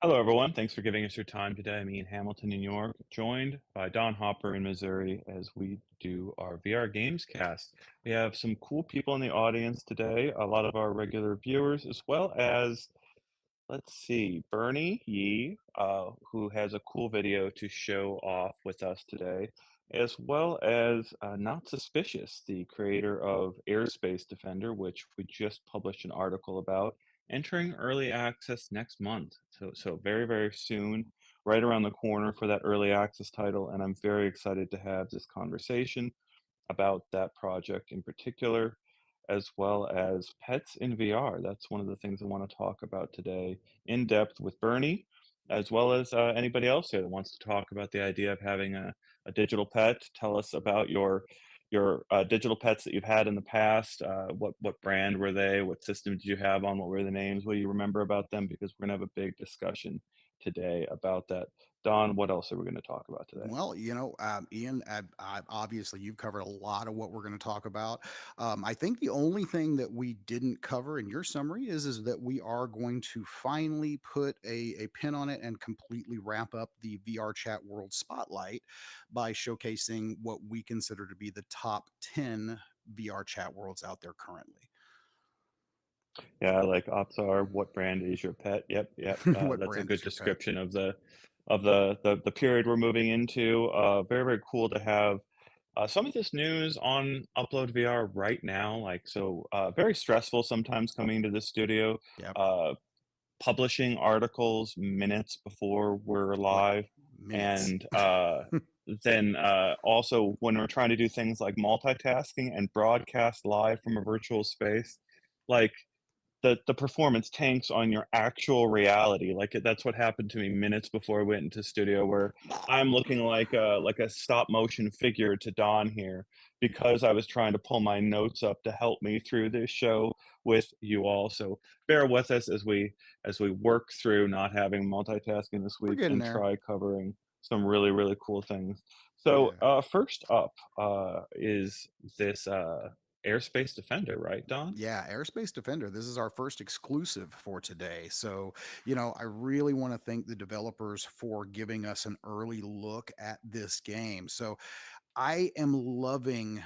Hello, everyone. Thanks for giving us your time today. Me in Hamilton, New York, joined by Don Hopper in Missouri as we do our VR Gamescast. We have some cool people in the audience today, a lot of our regular viewers, as well as, let's see, Bernie Yee, who has a cool video to show off with us today, as well as Not Suspicious, the creator of Airspace Defender, which we just published an article about, entering early access next month. So very, very soon, right around the corner for that early access title, and I'm very excited to have this conversation about that project in particular, as well as pets in VR. That's one of the things I want to talk about today in depth with Bernie, as well as anybody else here that wants to talk about the idea of having a digital pet. Tell us about your digital pets that you've had in the past. What brand were they? What system did you have on? What were the names? What do you remember about them? Because we're gonna have a big discussion today about that. Don, what else are we going to talk about today? Well, Ian, obviously you've covered a lot of what we're going to talk about. I think the only thing that we didn't cover in your summary is that we are going to finally put a pin on it and completely wrap up the VR Chat World Spotlight by showcasing what we consider to be the top 10 VR Chat worlds out there currently. Yeah, like Opsar, what brand is your pet? Yep, yep. What That's a brand good is your pet? description of the period we're moving into. Very, very cool to have some of this news on Upload VR right now. Very stressful sometimes coming into the studio, Yep. uh, publishing articles minutes before we're Like live, minutes. and then also when we're trying to do things like multitasking and broadcast live from a virtual space, like the performance tanks on your actual reality. That's what happened to me minutes before I went into studio, where I'm looking like a stop motion figure to Don here because I was trying to pull my notes up to help me through this show with you all. So bear with us as we work through not having multitasking this We're week getting and there. try covering some really, really cool things. So Yeah. first up is this Airspace Defender, right, Don? Yeah, Airspace Defender. This is our first exclusive for today. So, I really want to thank the developers for giving us an early look at this game. So, I am loving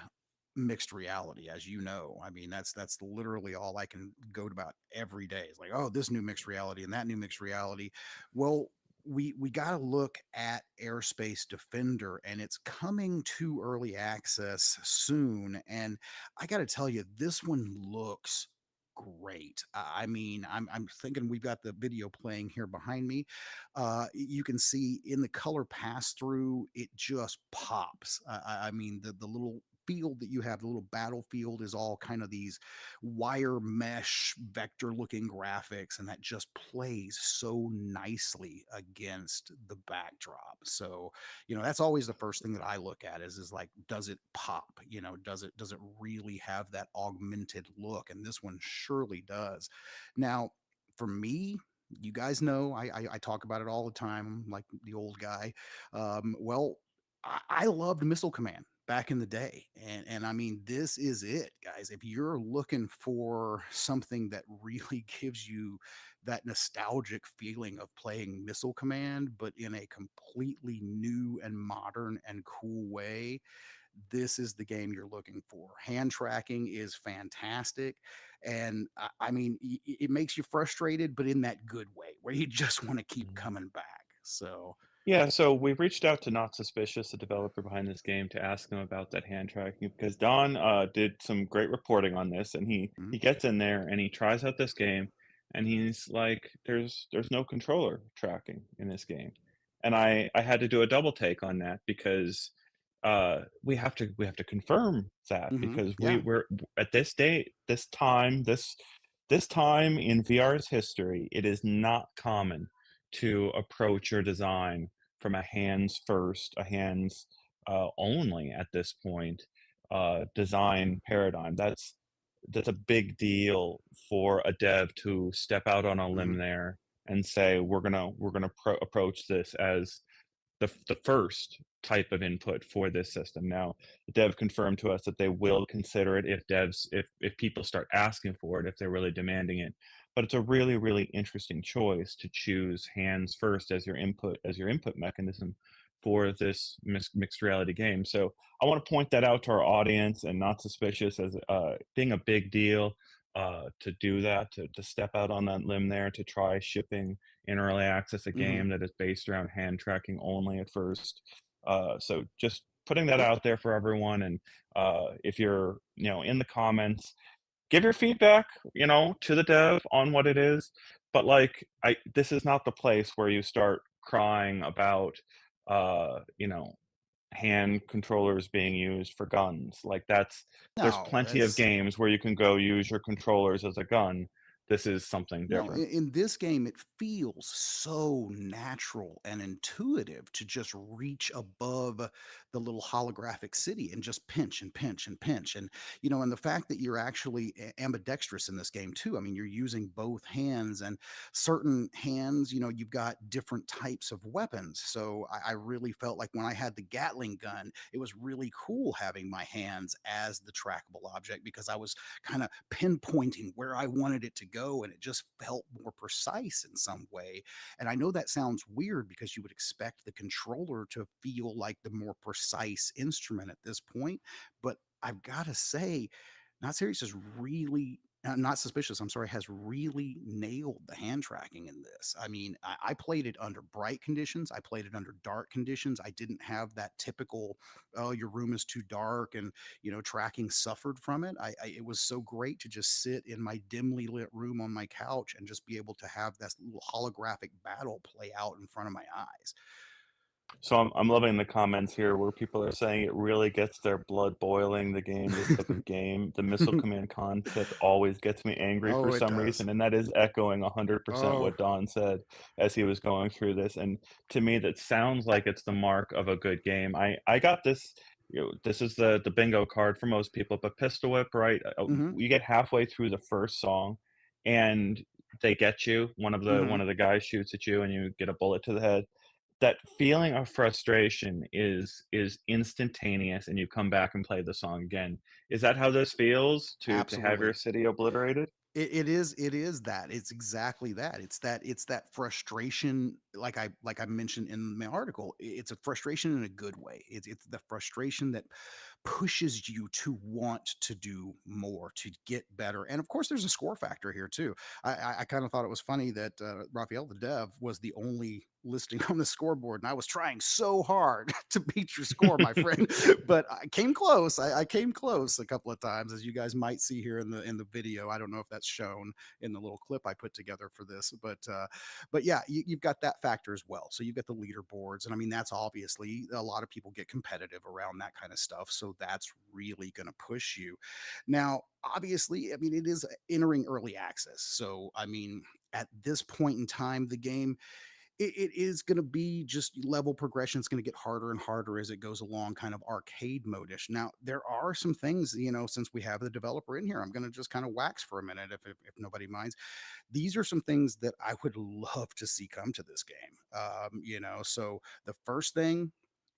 mixed reality, as you know. I mean, that's literally all I can go about every day. It's like, oh, this new mixed reality and that new mixed reality. Well, we got to look at Airspace Defender, and it's coming to early access soon. And I got to tell you, this one looks great. I mean, I'm thinking we've got the video playing here behind me. You can see in the color pass through, it just pops. I mean, the little field that you have, the little battlefield, is all kind of these wire mesh vector looking graphics, and that just plays so nicely against the backdrop. So, that's always the first thing that I look at is like, does it pop? Does it really have that augmented look? And this one surely does. Now, for me, you guys know I talk about it all the time, like the old guy. Well, I loved Missile Command back in the day, and I mean, this is it, guys. If you're looking for something that really gives you that nostalgic feeling of playing Missile Command, but in a completely new and modern and cool way, this is the game you're looking for. Hand tracking is fantastic, and I mean, it makes you frustrated, but in that good way, where you just want to keep coming back. So, Yeah, so we reached out to Not Suspicious, the developer behind this game, to ask them about that hand tracking because Don did some great reporting on this, and mhm, he gets in there and he tries out this game, and he's like, "There's no controller tracking in this game," and I had to do a double take on that because we have to confirm that because yeah, we're at this date, this time in VR's history, it is not common to approach your design from a hands first, a hands only at this point design paradigm. That's a big deal for a dev to step out on a mhm, limb there and say we're gonna approach this as the first type of input for this system. Now, the dev confirmed to us that they will consider it if people start asking for it, if they're really demanding it. but it's a really, really interesting choice to choose hands first as your input mechanism for this mixed reality game. So I want to point that out to our audience and not suspicious as being a big deal to do that, to step out on that limb there, to try shipping in early access a Hmm. game that is based around hand tracking only at first. So just putting that Yeah. out there for everyone. And if you're, in the comments, give your feedback, to the dev on what it is. But like, this is not the place where you start crying about, hand controllers being used for guns. Like there's No, plenty of that's games where you can go use your controllers as a gun. This is something No, different. in this game, it feels so natural and intuitive to just reach above the little holographic city and just pinch and pinch and pinch. And the fact that you're actually ambidextrous in this game too. I mean, you're using both hands, and certain hands, you've got different types of weapons. So I really felt like when I had the Gatling gun, it was really cool having my hands as the trackable object because I was kind of pinpointing where I wanted it to go, and it just felt more precise in some way. And I know that sounds weird because you would expect the controller to feel like the more precise instrument at this point, but I've got to say, Not Serious is really Not Suspicious, I'm sorry, has really nailed the hand tracking in this. I mean, I played it under bright conditions. I played it under dark conditions. I didn't have that typical, oh, your room is too dark and tracking suffered from it. It was so great to just sit in my dimly lit room on my couch and just be able to have that little holographic battle play out in front of my eyes. So I'm loving the comments here where people are saying it really gets their blood boiling, the game, this type of game. The missile command concept always gets me angry for Oh, it some does. reason, and that is echoing 100% Oh, what Don said as he was going through this. And to me, that sounds like it's the mark of a good game. I got this. This is the bingo card for most people, but Pistol Whip, right? hmm. You get halfway through the first song, and they get you. Hmm. One of the guys shoots at you, and you get a bullet to the head. That feeling of frustration is instantaneous, and you come back and play the song again. Is that how this feels to have your Absolutely. city obliterated? It is that. It's exactly that. It's that frustration, like I mentioned in my article. It's a frustration in a good way. It's the frustration that pushes you to want to do more, to get better. And of course, there's a score factor here too. I kind of thought it was funny that Raphael, the dev, was the only listing on the scoreboard, and I was trying so hard to beat your score, my friend. But I came close. I came close a couple of times, as you guys might see here in the video. I don't know if that's shown in the little clip I put together for this, but yeah, you've got that factor as well. So you've got the leaderboards, and I mean that's obviously a lot of people get competitive around that kind of stuff. So that's really going to push you. Now, obviously, I mean it is entering early access, so I mean at this point in time, the game it is going to be just level progression. It's going to get harder and harder as it goes along, kind of arcade modish. Now, there are some things, since we have the developer in here, I'm going to just kind of wax for a minute if nobody minds. These are some things that I would love to see come to this game. So the first thing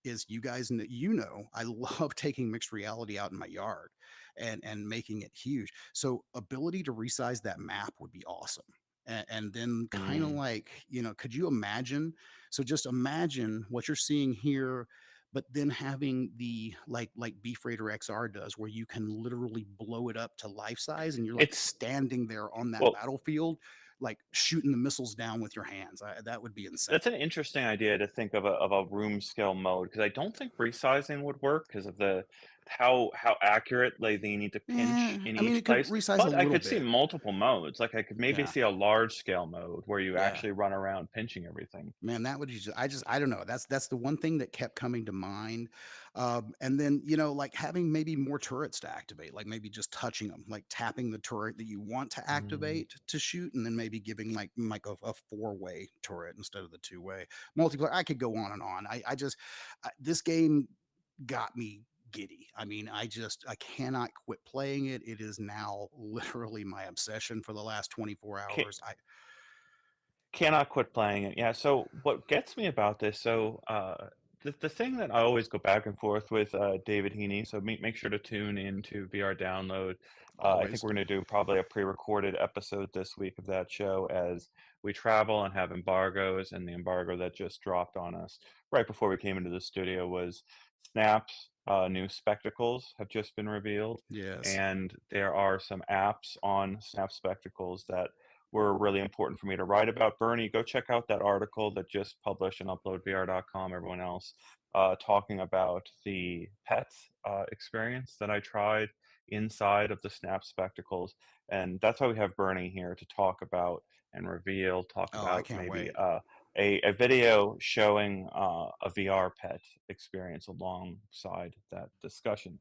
is you guys, I love taking mixed reality out in my yard and making it huge. So ability to resize that map would be awesome. And then kind of Mm. like, could you imagine? So just imagine what you're seeing here, but then having the like Beef Raider XR does, where you can literally blow it up to life size, and you're like It's standing there on that well, battlefield, like shooting the missiles down with your hands. That would be insane. that's an interesting idea to think of a room scale mode, because I don't think resizing would work because of the how accurate, like, they need to pinch in I mean, each it could place, resize a but I little could see bit. multiple modes, like, I could maybe Yeah. see a large scale mode where you Yeah. actually run around pinching everything. Man, that would I don't know. That's the one thing that kept coming to mind. And then, like having maybe more turrets to activate, like maybe just touching them, like tapping the turret that you want to Mm. activate to shoot, and then maybe giving like a four-way turret instead of the two-way multiplayer. I could go on and on. This game got me giddy. I mean, I cannot quit playing it. It is now literally my obsession for the last 24 Ca hours. I Cannot quit playing it. Yeah, so what gets me about this, the thing that I always go back and forth with, David Heaney, so make sure to tune into VR Download. I think Always. we're going to do probably a pre-recorded episode this week of that show as we travel and have embargoes. And the embargo that just dropped on us right before we came into the studio was Snap's new spectacles have just been revealed. Yes. And there are some apps on Snap Spectacles that were really important for me to write about. Bernie, go check out that article that just published on UploadVR.com, everyone else, talking about the pets experience that I tried inside of the Snap Spectacles. And that's why we have Bernie here to talk about and reveal, talk Oh, I about can't maybe wait. a video showing a VR pet experience alongside that discussion.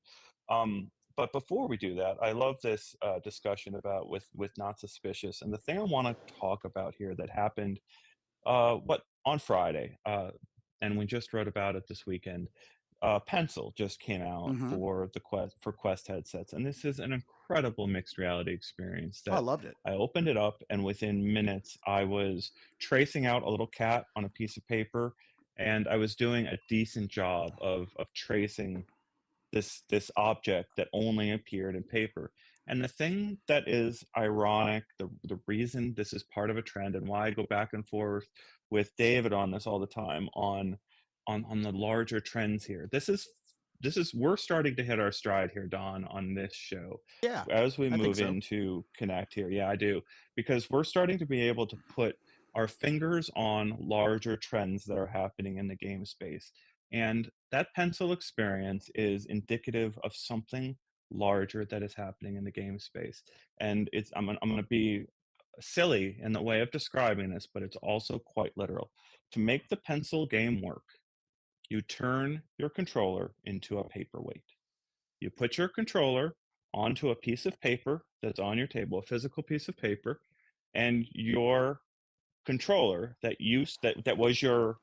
But before we do that, I love this discussion about with not suspicious. And the thing I want to talk about here that happened what on Friday, and we just wrote about it this weekend. Pencil just came out Hmm. for the Quest headsets, and this is an incredible mixed reality experience. Oh, I That loved it. I opened it up, and within minutes, I was tracing out a little cat on a piece of paper, and I was doing a decent job of tracing this object that only appeared in paper. And the thing that is ironic, the reason this is part of a trend and why I go back and forth with David on this all the time on the larger trends here. This is we're starting to hit our stride here, Don, on this show. Yeah, As we I think move so. into Connect here. Yeah, I do. Because we're starting to be able to put our fingers on larger trends that are happening in the game space. And that pencil experience is indicative of something larger that is happening in the game space. And I'm gonna be silly in the way of describing this, but it's also quite literal. To make the pencil game work, you turn your controller into a paperweight. You put your controller onto a piece of paper that's on your table, a physical piece of paper, and your controller that was your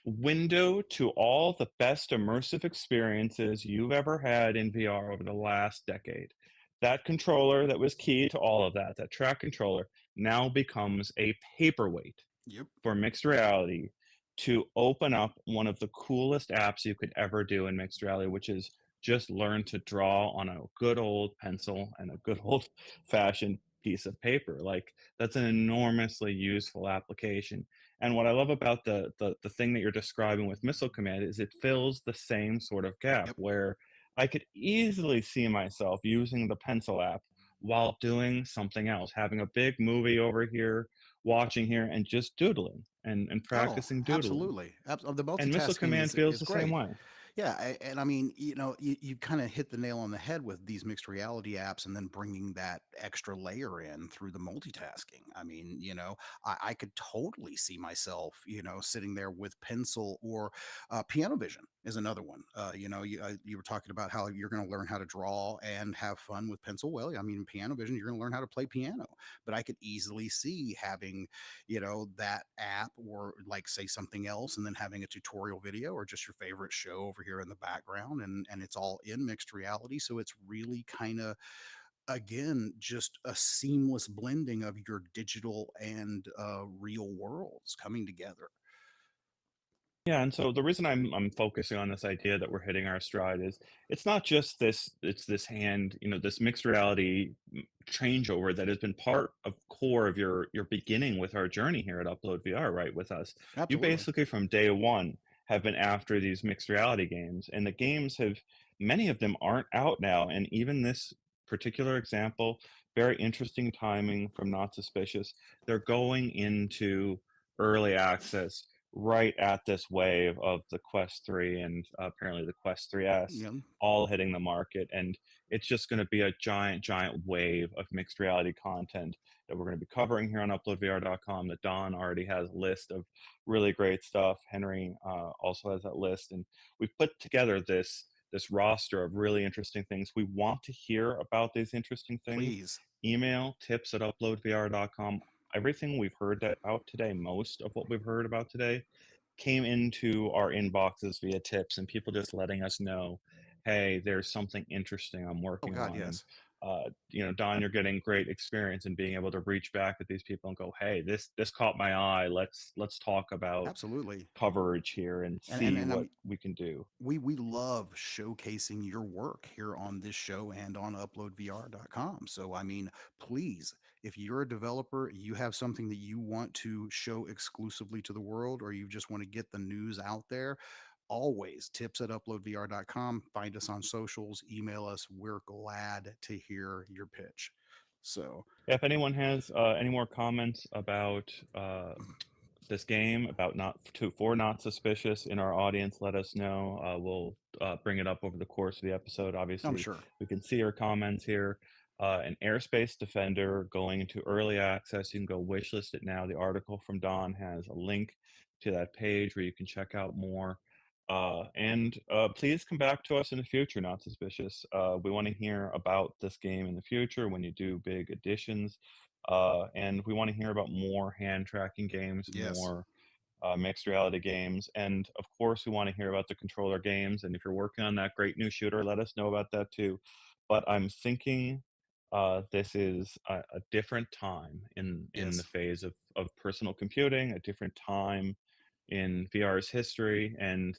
window to all the best immersive experiences you've ever had in VR over the last decade. That controller that was key to all of that, that track controller, now becomes a paperweight Yep. for mixed reality to open up one of the coolest apps you could ever do in mixed reality, which is just learn to draw on a good old pencil and a good old fashioned piece of paper. Like that's an enormously useful application. And what I love about the thing that you're describing with Missile Command is it fills the same sort of gap Yep. where I could easily see myself using the pencil app while doing something else, having a big movie over here, watching here, and just doodling and Oh, practicing doodling. absolutely. The And Missile multitasking Command feels is the same great. way. Yeah, and I mean, you kind of hit the nail on the head with these mixed reality apps, and then bringing that extra layer in through the multitasking. I mean, I could totally see myself, sitting there with pencil or piano vision is another one. You were talking about how you're going to learn how to draw and have fun with pencil. Well, I mean, piano vision, you're going to learn how to play piano. But I could easily see having that app or like say something else and then having a tutorial video or just your favorite show over here in the background and it's all in mixed reality. So it's really kind of again just a seamless blending of your digital and real worlds coming together. Yeah, and so the reason I'm focusing on this idea that we're hitting our stride is it's not just it's this this mixed reality changeover that has been part of core of your beginning with our journey here at Upload VR, right, with us. You Absolutely. basically from day one have been after these mixed reality games, and the games have many of them aren't out now, and even this particular example, very interesting timing from Not Suspicious. They're going into early access right at this wave of the Quest 3 and apparently the Quest 3S Yeah, all hitting the market. And it's just going to be a giant, giant wave of mixed reality content that we're going to be covering here on UploadVR.com. That Don already has a list of really great stuff. Henry also has that list. And we've put together this roster of really interesting things. We want to hear about these interesting things. please. Email tips at uploadvr.com. Everything we've heard about today, most of what we've heard about today, came into our inboxes via tips and people just letting us know, hey, there's something interesting I'm Oh working god, on. And yes. Don, you're getting great experience in being able to reach back at these people and go, hey, this caught my eye. Let's talk about Absolutely. coverage here and see And I what mean, we can do. we love showcasing your work here on this show and on uploadvr.com. So I mean, please, if you're a developer, you have something that you want to show exclusively to the world, or you just want to get the news out there, always tips at uploadvr.com. Find us on socials, email us. We're glad to hear your pitch. So If anyone has any more comments about this game, about not suspicious in our audience, let us know. We'll bring it up over the course of the episode. I'm Obviously, sure. we can see your comments here. An Airspace Defender going into early access. You can go wishlist it now. The article from Don has a link to that page where you can check out more. And please come back to us in the future, Not Suspicious. We want to hear about this game in the future when you do big additions. And we want to hear about more hand tracking games, Yes. more mixed reality games. And of course, we want to hear about the controller games. And if you're working on that great new shooter, let us know about that too. But I'm thinking this is a different time in the Yes. phase of personal computing, a different time in VR's history. And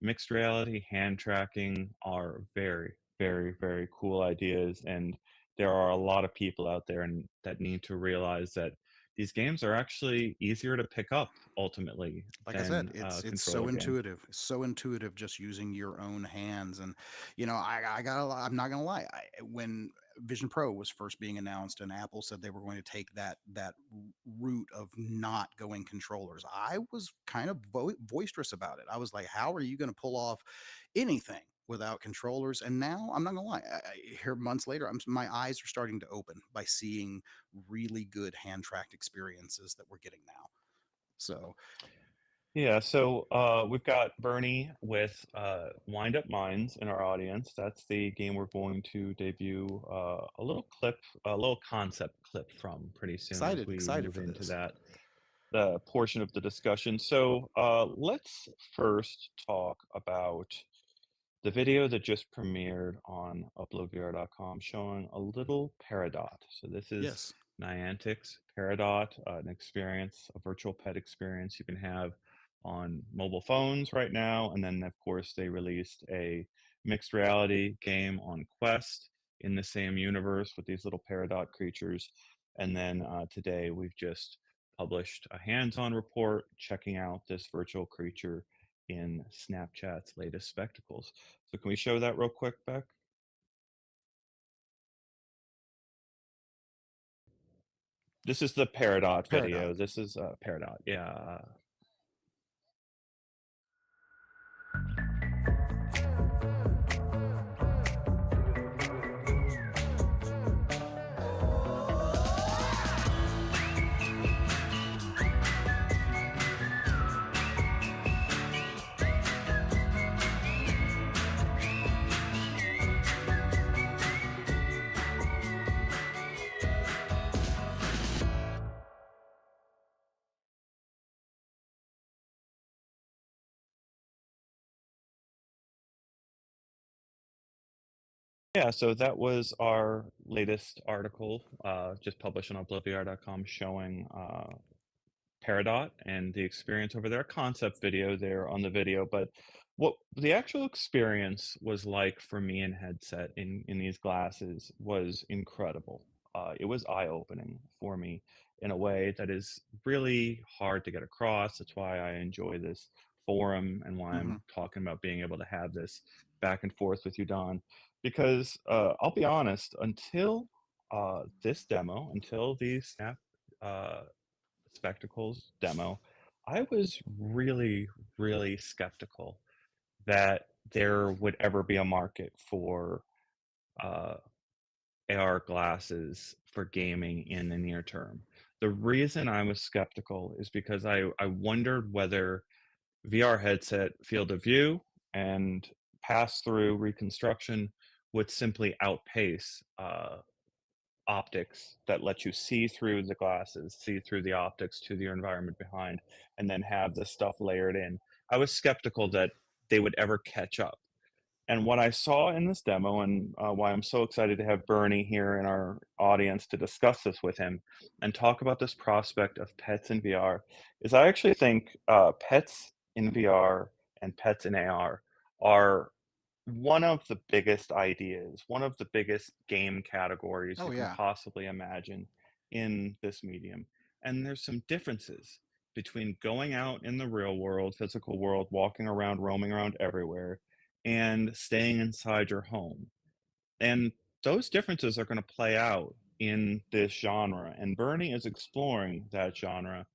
mixed reality, hand tracking are very, very, very cool ideas. And there are a lot of people out there and that need to realize that these games are actually easier to pick up ultimately Like I said, than it's so controller games. intuitive, so intuitive just using your own hands. And I got I'm not gonna lie, when Vision Pro was first being announced and Apple said they were going to take that route of not going controllers, I was kind of boisterous about it. I was like, how are you going to pull off anything without controllers? And now I'm not gonna lie, here months later, my eyes are starting to open by seeing really good hand tracked experiences that we're getting now. So Yeah, so we've got Bernie with Wind Up Minds in our audience. That's the game we're going to debut a little clip, a little concept clip from pretty soon as we excited move for into this. that the portion of the discussion. So let's first talk about the video that just premiered on uploadvr.com showing a little Peridot. So this is Yes. Niantic's Peridot, an experience, a virtual pet experience you can have on mobile phones right now. And then, of course, they released a mixed reality game on Quest in the same universe with these little Peridot creatures. And then today we've just published a hands-on report checking out this virtual creature in Snapchat's latest spectacles. So can we show that real quick, Beck? This is the Peridot Peridot. video. This is Peridot. Yeah. Yeah, so that was our latest article, just published on uploadvr.com showing Peridot and the experience over there. Concept video there on the video, but what the actual experience was like for me in headset in these glasses was incredible. It was eye-opening for me in a way that is really hard to get across. That's why I enjoy this forum and why Hmm. I'm talking about being able to have this back and forth with you, Don. Because I'll be honest, until this demo, until the Snap uh, Spectacles demo, I was really, really skeptical that there would ever be a market for uh, AR glasses for gaming in the near term. The reason I was skeptical is because I wondered whether VR headset field of view and pass through reconstruction would simply outpace optics that let you see through the glasses, see through the optics to your environment behind, and then have the stuff layered in. I was skeptical that they would ever catch up. And what I saw in this demo, and why I'm so excited to have Bernie here in our audience to discuss this with him and talk about this prospect of pets in VR, is I actually think pets in VR and pets in AR are one of the biggest ideas, one of the biggest game categories Oh you can yeah, possibly imagine in this medium. And there's some differences between going out in the real world, physical world, walking around, roaming around everywhere, and staying inside your home. And those differences are going to play out in this genre. And Bernie is exploring that genre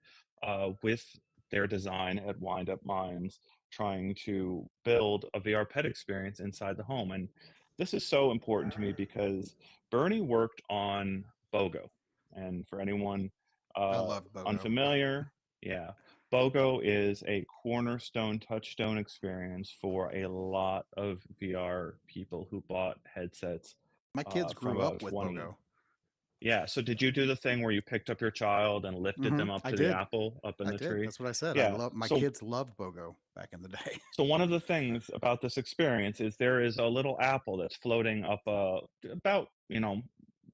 with their design at Wind Up Minds, trying to build a VR pet experience inside the home. And this is so important to me because Bernie worked on BOGO. And for anyone I love Bogo. unfamiliar, yeah, BOGO is a cornerstone touchstone experience for a lot of VR people who bought headsets My kids from grew about up with 20. Bogo. Yeah, so did you do the thing where you picked up your child and lifted them up I to the did. apple up in I the did. tree? That's what I said. I Yeah. love my So kids loved Bogo back in the day. so one of the things about this experience is there is a little apple that's floating up about, a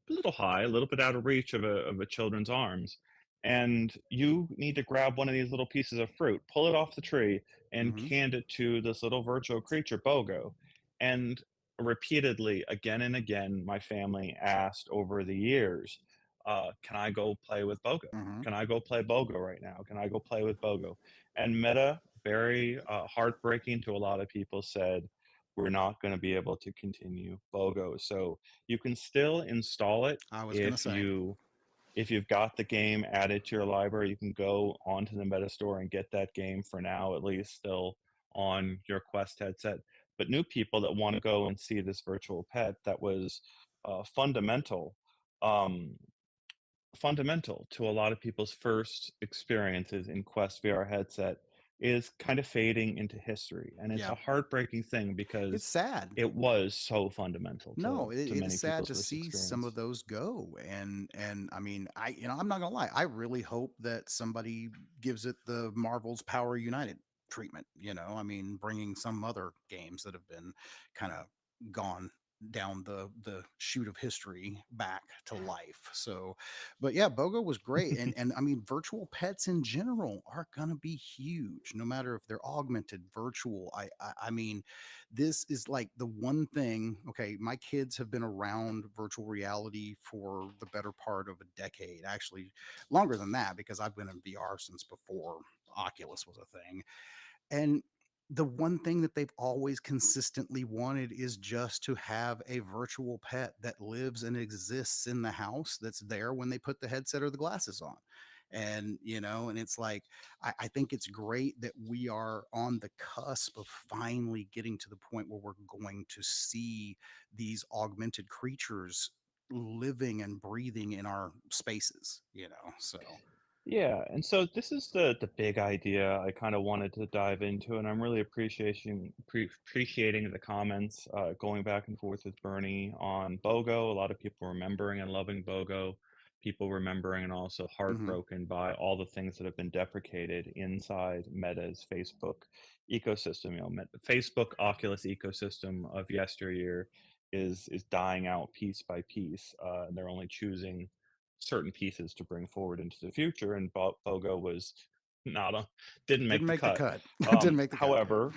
little high, a little bit out of reach of a children's arms. And you need to grab one of these little pieces of fruit, pull it off the tree, and Hmm. hand it to this little virtual creature, Bogo. And repeatedly, again and again, my family asked over the years, can I go play with Bogo? Hmm. Can I go play Bogo right now? Can I go play with Bogo? And Meta, very heartbreaking to a lot of people, said, we're not going to be able to continue BOGO. So you can still install it I was gonna say. if you've got the game added to your library. You can go onto the Meta Store and get that game for now, at least still on your Quest headset. But new people that want to go and see this virtual pet that was fundamental, um, fundamental to a lot of people's first experiences in Quest VR headset is kind of fading into history. And it's Yeah. a heartbreaking thing It's because sad. it was so fundamental No, to it is many sad people's to first see some of experience. those go, and I mean, I'm not gonna lie, I really hope that somebody gives it the Marvel's Power United treatment. I mean, bringing some other games that have been kind of gone down the chute of history back to life. So, but yeah, Bogo was great, and I mean, virtual pets in general are gonna be huge, no matter if they're augmented, virtual. I mean, this is like the one thing. Okay, my kids have been around virtual reality for the better part of a decade, actually longer than that, because I've been in VR since before Oculus was a thing. And the one thing that they've always consistently wanted is just to have a virtual pet that lives and exists in the house, that's there when they put the headset or the glasses on. And it's like, I think it's great that we are on the cusp of finally getting to the point where we're going to see these augmented creatures living and breathing in our spaces. So Yeah, and so this is the big idea I kind of wanted to dive into, and I'm really appreciating the comments going back and forth with Bernie on BOGO. A lot of people remembering and loving BOGO, people remembering and also mhm. heartbroken by all the things that have been deprecated inside Meta's Facebook ecosystem. Facebook Oculus ecosystem of yesteryear is dying out piece by piece. And they're only choosing certain pieces to bring forward into the future, and Bogo was not a didn't Didn't make the make the cut. cut. Didn't make the cut. However,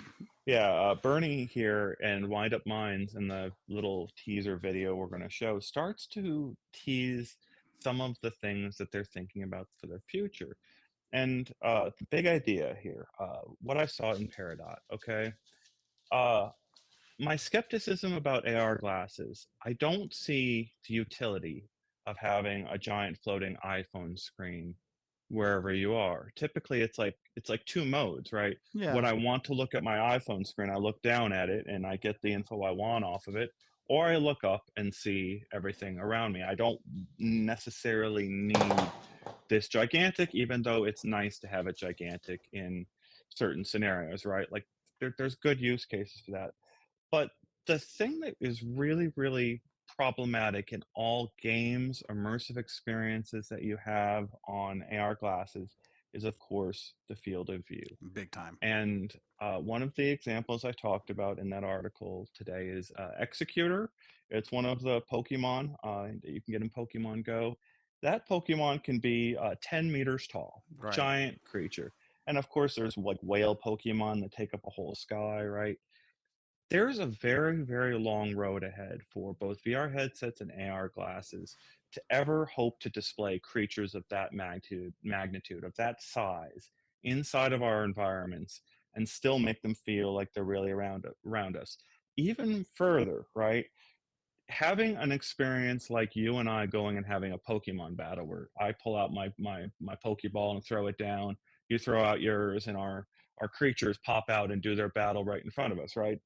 yeah, Bernie here and Wind Up Minds in the little teaser video we're going to show starts to tease some of the things that they're thinking about for their future. And the big idea here, what I saw in Peridot, okay? Uh, my skepticism about AR glasses, I don't see the utility of having a giant floating iPhone screen wherever you are. Typically, it's like two modes, right? Yeah. When I want to look at my iPhone screen, I look down at it and I get the info I want off of it, or I look up and see everything around me. I don't necessarily need this gigantic, even though it's nice to have it gigantic in certain scenarios, right? Like there's good use cases for that. But the thing that is really, really problematic in all games, immersive experiences that you have on AR glasses is, of course, the field of view. Big time. And one of the examples I talked about in that article today is Executor. It's one of the Pokemon that you can get in Pokemon Go. That Pokemon can be 10 meters tall, Right. giant creature. And of course, there's like whale Pokemon that take up a whole sky, right? There's a very, very long road ahead for both VR headsets and AR glasses to ever hope to display creatures of that magnitude, of that size, inside of our environments, and still make them feel like they're really around us. Even further, right? Having an experience like you and I going and having a Pokemon battle where I pull out my Pokeball and throw it down, you throw out yours, and our creatures pop out and do their battle right in front of us, right?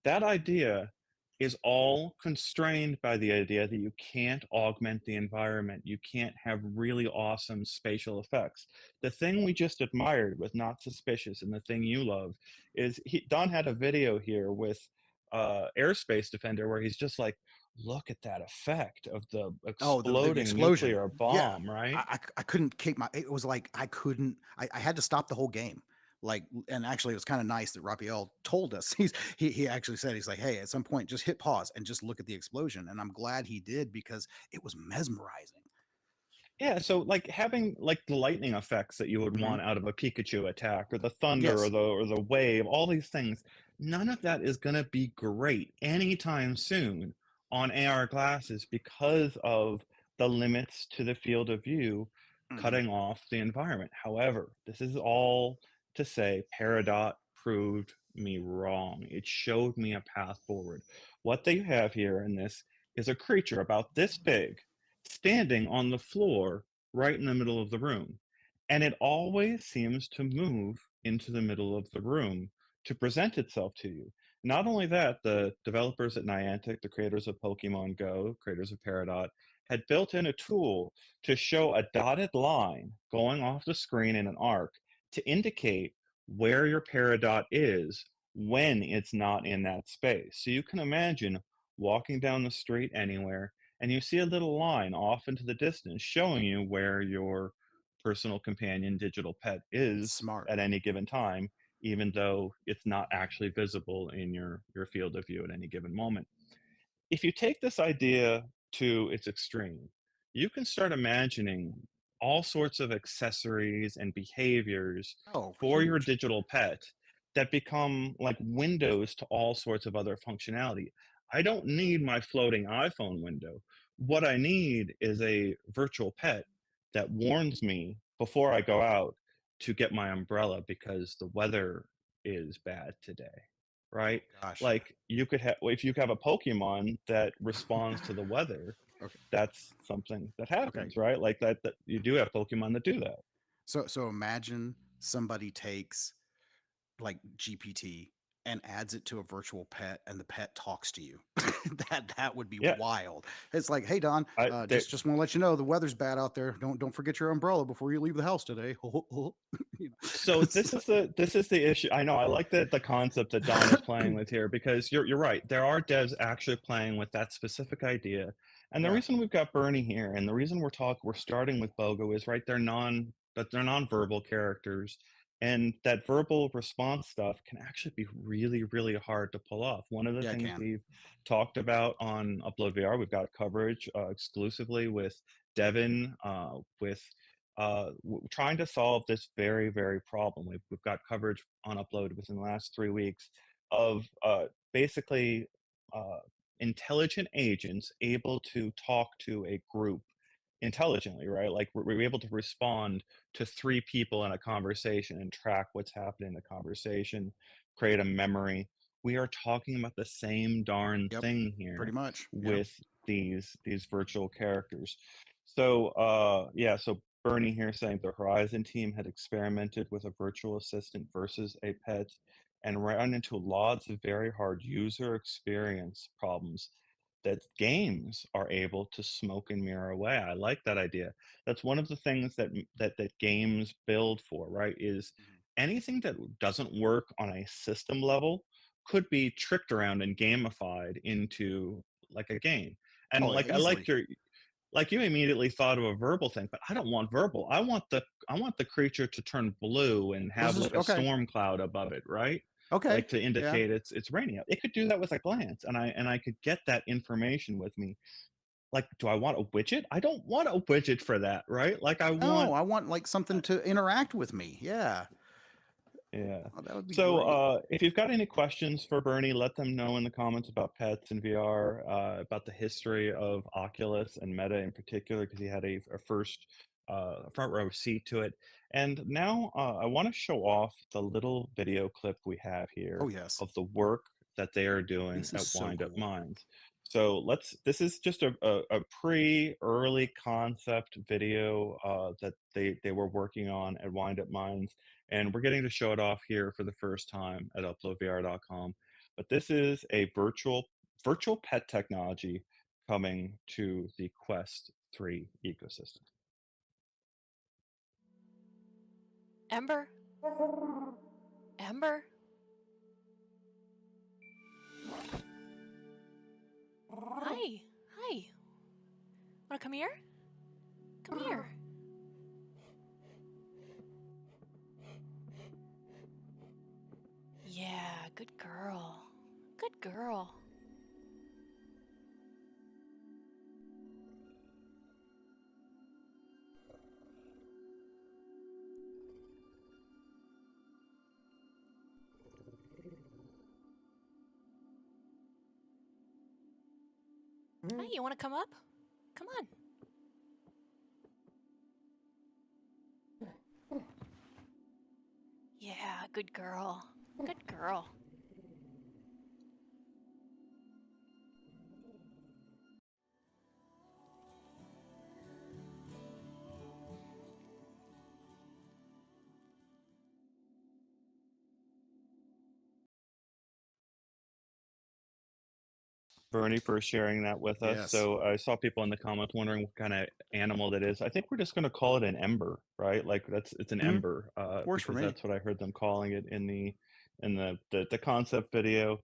That idea is all constrained by the idea that you can't augment the environment. You can't have really awesome spatial effects. The thing we just admired with Not Suspicious and the thing you love is Don had a video here with Airspace Defender where he's just like, look at that effect of the Oh, the exploding explosion. nuclear Yeah. bomb, right? I couldn't keep my it was like I couldn't I had to stop the whole game. Like, and actually it was kind of nice that Raphael told us. He actually said, he's like, "Hey, at some point just hit pause and just look at the explosion." And I'm glad he did because it was mesmerizing. Yeah, so like having like the lightning effects that you would Hmm. want out of a Pikachu attack or the thunder Yes. or the wave, all these things, none of that is going to be great anytime soon on AR glasses because of the limits to the field of view Hmm. cutting off the environment. However, this is all to say Peridot proved me wrong. It showed me a path forward. What they have here in this is a creature about this big standing on the floor right in the middle of the room. And it always seems to move into the middle of the room to present itself to you. Not only that, the developers at Niantic, the creators of Pokemon Go, creators of Peridot, had built in a tool to show a dotted line going off the screen in an arc to indicate where your Peridot is when it's not in that space. So you can imagine walking down the street anywhere and you see a little line off into the distance showing you where your personal companion digital pet It's is smart. at any given time, even though it's not actually visible in your field of view at any given moment. If you take this idea to its extreme, you can start imagining all sorts of accessories and behaviors Oh, for your huge. digital pet that become like windows to all sorts of other functionality. I don't need my floating iPhone window. What I need is a virtual pet that warns me before I go out to get my umbrella because the weather is bad today, right? Gosh. Like you could have if you have a Pokemon that responds to the weather, Okay. that's something that Okay. happens, right? Like that you do have Pokemon that do that. So imagine somebody takes like GPT and adds it to a virtual pet and the pet talks to you. That would be Yeah, wild. It's like, "Hey Don, I there just want to let you know the weather's bad out there. Don't forget your umbrella before you leave the house today." You know, so it's this is the issue. I know I like the concept that Don is playing with here because you're right. There are devs actually playing with that specific idea. And the yeah, reason we've got Bernie here and the reason we're starting with Bogo is right, they're non-verbal characters. And that verbal response stuff can actually be really, really hard to pull off. One of the yeah, it things can. we've talked about on UploadVR, we've got coverage exclusively with Devin, with trying to solve this very, very problem. We've got coverage on Upload within the last 3 weeks of basically uh, intelligent agents able to talk to a group intelligently, right? Like we're able to respond to three people in a conversation and track what's happening in the conversation, create a memory. We are talking about the same darn Yep, thing pretty here much. Yeah. with these virtual characters. So yeah, so Bernie here saying the Horizon team had experimented with a virtual assistant versus a pet and ran into lots of very hard user experience problems that games are able to smoke and mirror away. I like that idea. That's one of the things that games build for, right? Is Mhm. anything that doesn't work on a system level could be tricked around and gamified into like a game. And Oh, like I like easily. like you immediately thought of a verbal thing, but I don't want verbal. I want the creature to turn blue and This have is like a okay. storm cloud above it, right? Okay. Like to Yeah. indicate it's raining out. It could do that with a glance, and I could get that information with me. Like, do I want a widget? I don't want a widget for that, right? Like I No, want I want like something to interact with me. Yeah. Yeah. Oh, that would be So, great. if you've got any questions for Bernie, let them know in the comments about pets and VR, about the history of Oculus and Meta in particular, because he had a first front row seat to it. And now I want to show off the little video clip we have Oh, here yes. of the work that they are doing This is at so Wind Up cool. Minds. So this is just a early concept video that they were working on at Wind Up Minds, and we're getting to show it off here for the first time at UploadVR.com. But this is a virtual pet technology coming to the Quest 3 ecosystem. Ember? Ember? Hi. Hi. Wanna come here? Come here. Yeah, good girl. Good girl. Hi, you wanna come up? Come on. Yeah, good girl. Good girl. Bernie for sharing that with us. Yes. So I saw people in the comments wondering what kind of animal that is. I think we're just going to call it an ember, right? Like it's an Mhm. ember Works for because me. that's what I heard them calling it in the concept video.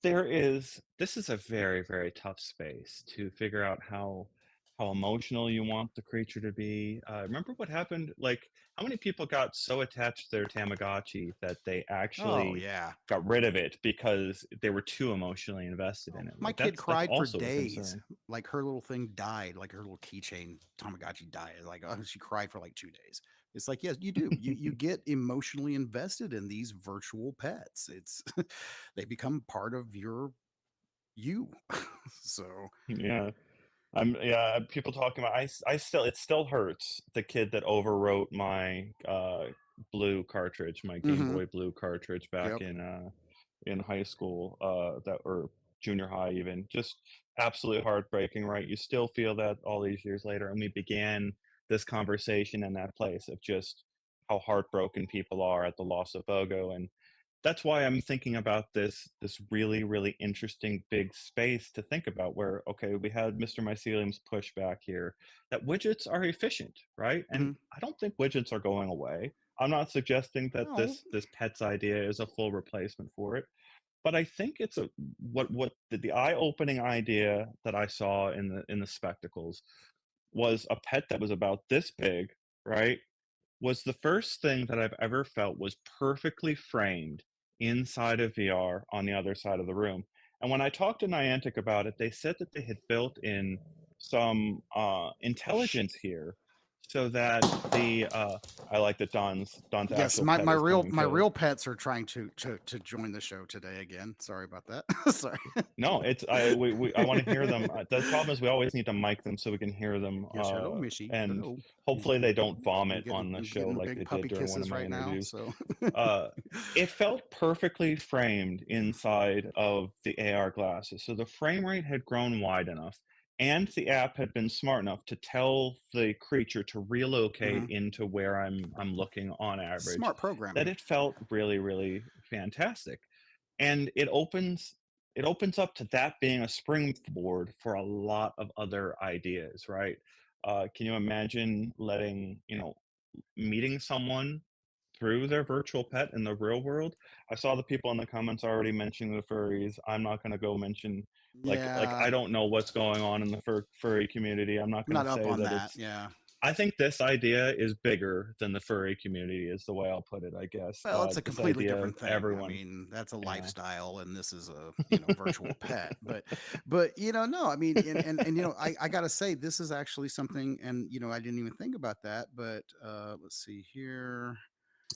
This is a very, very tough space to figure out how emotional you want the creature to be. Remember what happened? Like, how many people got so attached to their Tamagotchi that they Oh, actually yeah. got rid of it because they were too emotionally invested in it? My Like, kid that's cried for also a days. concern. Like her little thing died, like her little keychain Tamagotchi died. Like she cried for like 2 days. It's like, yes, you do. You get emotionally invested in these virtual pets. It's they become part of you. So Yeah. Yeah, people talking about I still it still hurts the kid that overwrote my blue cartridge, my Game hmm Boy Blue cartridge back yep. in high school, that or junior high even. Just absolutely heartbreaking, right? You still feel that all these years later, and we began this conversation in that place of just how heartbroken people are at the loss of Bogo, and that's why I'm thinking about this really, really interesting big space to think about where, okay, we had Mr. Mycelium's pushback here, that widgets are efficient, right? And hmm I don't think widgets are going away. I'm not suggesting that No. this pets idea is a full replacement for it, but I think it's a what the eye-opening idea that I saw in the spectacles was a pet that was about this big, right? Was the first thing that I've ever felt was perfectly framed inside of VR on the other side of the room. And when I talked to Niantic about it, they said that they had built in some intelligence here so that I like that Don's Yes, actual my pet is coming my to real pets are trying to join the show today again. Sorry about that. Sorry. no, it's I want to hear them. The problem is we always need to mic them so we can hear them, Yes, hello, Missy. and Hello. hopefully they don't vomit on the I'm show getting like big they did puppy during one of kisses my right now. interviews. So Uh, it felt perfectly framed inside of the AR glasses. So the frame rate had grown wide enough, and the app had been smart enough to tell the creature to relocate Mhm. into where I'm looking on average, Smart that programming. it felt really, really fantastic. And it opens up to that being a springboard for a lot of other ideas, right? Can you imagine letting, meeting someone through their virtual pet in the real world. I saw the people in the comments already mentioning the furries. I'm not going to go mention like Yeah, I don't know what's going on in the furry community. I'm not I'm going not to up say on that that. it's. Yeah. I think this idea is bigger than the furry community is the way I'll put it, I guess. Well, it's a This completely idea of different thing. I everyone, mean, that's a yeah. lifestyle, and this is a virtual pet. But no, I mean, and I gotta say, this is actually something, and I didn't even think about that. But let's see here.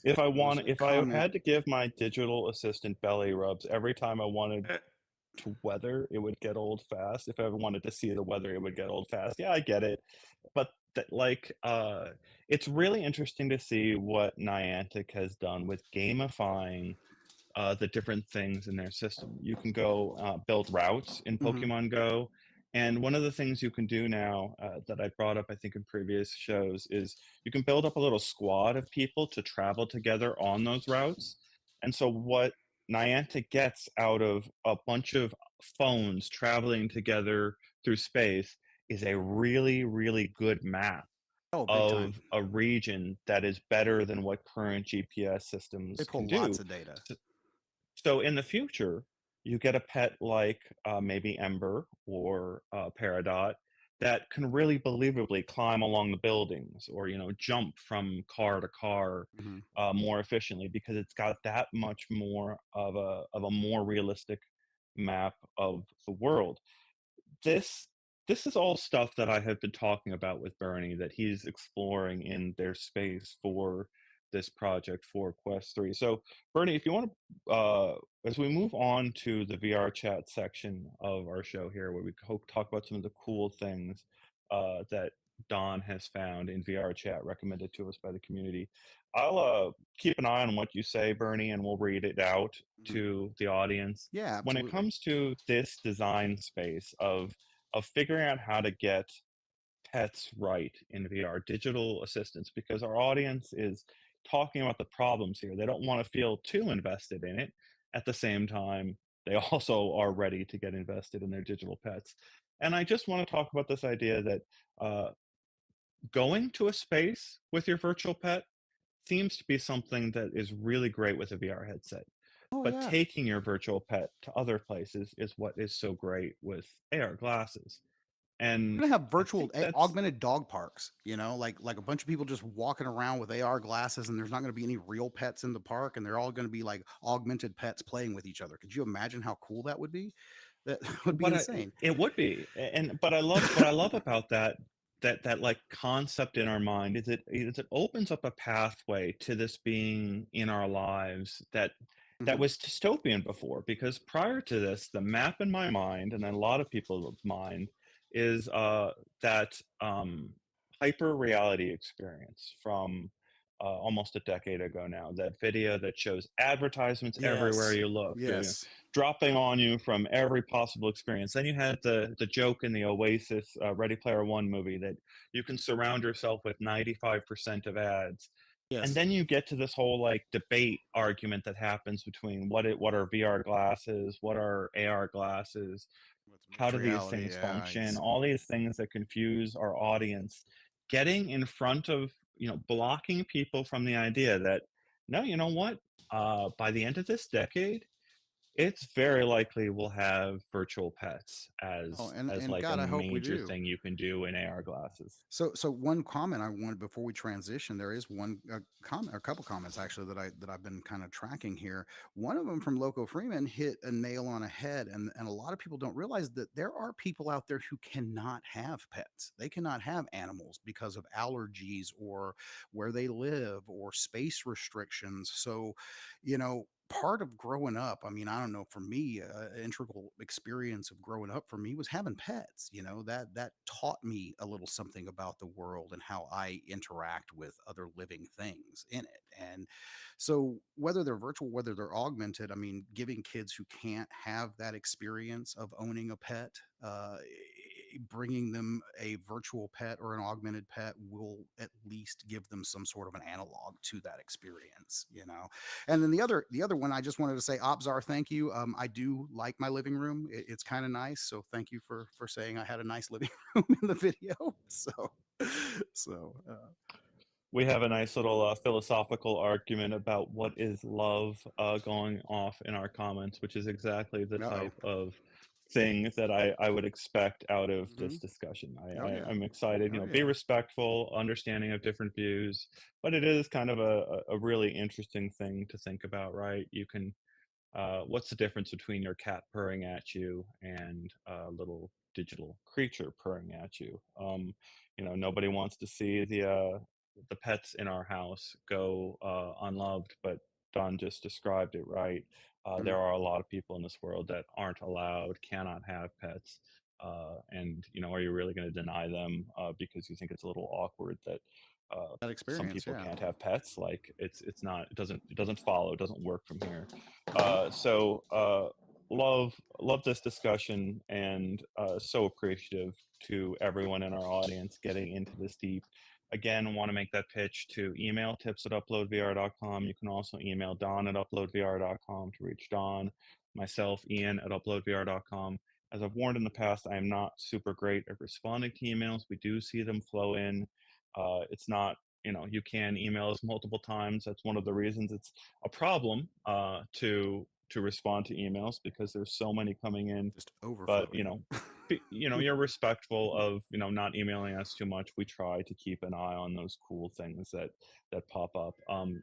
There's a If I comment. had to give my digital assistant belly rubs every time I wanted to weather, it would get old fast. If I ever wanted to see the weather, it would get old fast. Yeah, I get it. But it's really interesting to see what Niantic has done with gamifying the different things in their system. You can go build routes in Hmm. Pokemon Go. And one of the things you can do now that I brought up, I think, in previous shows is you can build up a little squad of people to travel together on those routes. And so, what Niantic gets out of a bunch of phones traveling together through space is a really, really good map Oh, big time. of a region that is better than what current GPS They systems can pull do. lots of data. So in the future, you get a pet like maybe Ember or Peridot that can really believably climb along the buildings or jump from car to car Hmm. more efficiently because it's got that much more of a more realistic map of the world. This is all stuff that I have been talking about with Bernie that he's exploring in their space for this project for Quest 3. So, Bernie, if you want to, as we move on to the VR chat section of our show here, where we talk about some of the cool things that Don has found in VR chat recommended to us by the community, I'll keep an eye on what you say, Bernie, and we'll read it out Hmm. to the audience. Yeah, When it absolutely. comes to this design space of figuring out how to get pets right in VR, digital assistants, because our audience is talking about the problems here. They don't want to feel too invested in it. At the same time, they also are ready to get invested in their digital pets. And I just want to talk about this idea that uh, going to a space with your virtual pet seems to be something that is really great with a VR headset. Oh But yeah. taking your virtual pet to other places is what is so great with AR glasses. We're And gonna have I virtual think that's augmented dog parks, like a bunch of people just walking around with AR glasses, and there's not gonna be any real pets in the park, and they're all gonna be like augmented pets playing with each other. Could you imagine how cool that would be? That would be what insane. it would be. And but I love what I love about that like concept in our mind is it opens up a pathway to this being in our lives that Mhm. was dystopian before, because prior to this, the map in my mind and a lot of people's mind is that hyper reality experience from almost a decade ago now. That video that shows advertisements everywhere Yes. you look, Yes. dropping on you from every possible experience. Then you had the joke in the Oasis Ready Player One movie that you can surround yourself with 95% of ads. And Yes. then you get to this whole like debate argument that happens between what are VR glasses, what are AR glasses, What's how mixed do these reality? things Yeah, function, all these things that confuse our audience. Getting in front of, blocking people from the idea that no, you know what, by the end of this decade, it's very likely we'll have virtual pets oh, as and like a God, I hope we major do. thing you can do in AR glasses. So one comment I wanted before we transition, there is one comment, or a couple comments actually that I've been kind of tracking here. One of them from Loco Freeman hit a nail on a head, and a lot of people don't realize that there are people out there who cannot have pets. They cannot have animals because of allergies or where they live or space restrictions. So, part of growing up, I mean, I don't know, for me, an integral experience of growing up for me was having pets. That taught me a little something about the world and how I interact with other living things in it. And so, whether they're virtual, whether they're augmented, I mean, giving kids who can't have that experience of owning a pet, bringing them a virtual pet or an augmented pet will at least give them some sort of an analog to that experience. And then the other one, I just wanted to say, Obzar, thank you. I do like my living room. It's kind of nice. So thank you for saying I had a nice living room in the video. So we have a nice little philosophical argument about what is love going off in our comments, which is exactly the Uh-oh. type of thing that I would expect out of Hmm. this discussion. Oh yeah. I'm excited, Oh be yeah. respectful, understanding of different views, but it is kind of a really interesting thing to think about, right? You can what's the difference between your cat purring at you and a little digital creature purring at you? Nobody wants to see the pets in our house go unloved, but Don just described it right. Mhm. There are a lot of people in this world that aren't allowed, cannot have pets. And are you really going to deny them because you think it's a little awkward that That some experience, people yeah. can't have pets? Like it's not, it doesn't follow, it doesn't work from here. Mhm. Love this discussion, and so appreciative to everyone in our audience getting into this deep. Again, want to make that pitch to email tips@uploadvr.com. You can also email Don at uploadvr.com to reach Don, myself, Ian at uploadvr.com. As I've warned in the past, I am not super great at responding to emails. We do see them flow in. It's not, you can email us multiple times. That's one of the reasons it's a problem to respond to emails, because there's so many coming in. Just But overflowing. you're respectful of not emailing us too much. We try to keep an eye on those cool things that pop up.